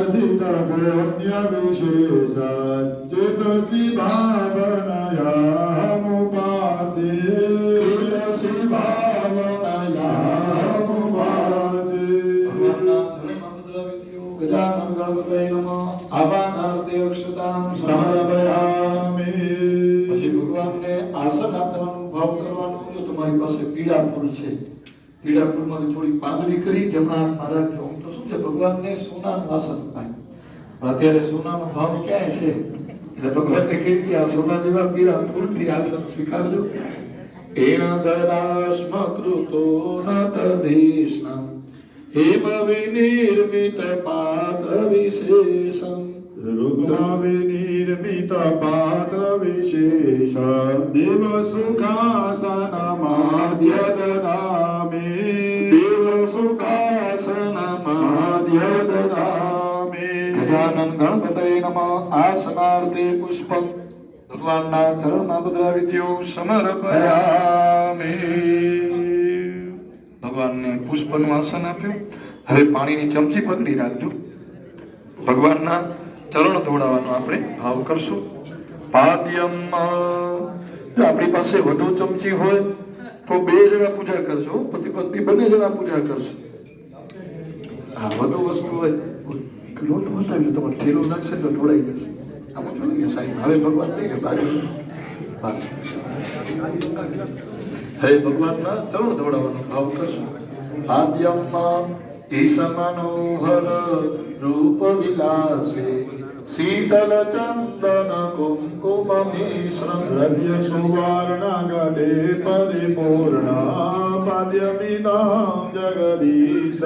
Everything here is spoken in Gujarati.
प्रार्थित पुण्य विशेष चेतसि भावनया मुपासे चेतसि भावनया मुपासे गजानन गणपतये नमः आवाहनार्थे अक्षतां समर्पयामि। પછી ભગવાનને આસન આપવાનો ભાવ કરવાનો જો તમારી પાસે પીળા ફૂલ છે, પીળા ફૂલમાંથી થોડી પાંદડી કરી જમણા હાથમાં રાખજો. આમ તો શું છે, ભગવાનને સોનાનું આસન અપાય, પણ અત્યારે સોનાનો ભાવ ક્યાંય છે, એટલે ભગવાનને કહી કે આ સોના જેવા પીળા ફૂલથી આસન સ્વીકારજો. એણ ધરાસ્મ કૃતો નતધીષ્ણમ હેમ વિનિર્મિત પાત્ર વિશેષમ રુદ્ર વિનિર્મિત પાત્ર વિશેષ દેવ સુખાસન માધ્ય દદામે દેવ સુખાસન માધ્ય દદામે. ગજાનન ગણપતये નમઃ આસનાર્થે પુષ્પમ ભગવાનના ચરણમાં પધરાવી દો સમર્પયામિ. ભગવાનને પુષ્પનું આસન આપ્યું. હવે પાણીની ચમચી પકડી રાખજો. ભગવાનના ચરણ ધોડાવવાનો આપણે ભાવ કરશું. પાદ્યમ જો આપણી પાસે વધુ ચમચી હોય તો 2 જણા પૂજા કરજો, પતિ પત્ની બંને જણા પૂજા કરજો. હા, વધુ વસ્તુ હોય લોટ વસાવી તમારે થેલું નાખશે તો ઢોળાઈ જશે. આમ જોઈ ગયા સાહેબ, હવે ભગવાન નહીં કે હે ભગવાનના ચરણ ધોડાવવાનો ભાવ કરશું. આદ્યમમાં ઈશમનોહર રૂપ વિલાસે શીતલ ચંદન કુમકુમ મિશ્રમ રવ્ય સુવર્ણ ગડે પરિપૂર્ણ પાદ્યમિદામ જગદીશ.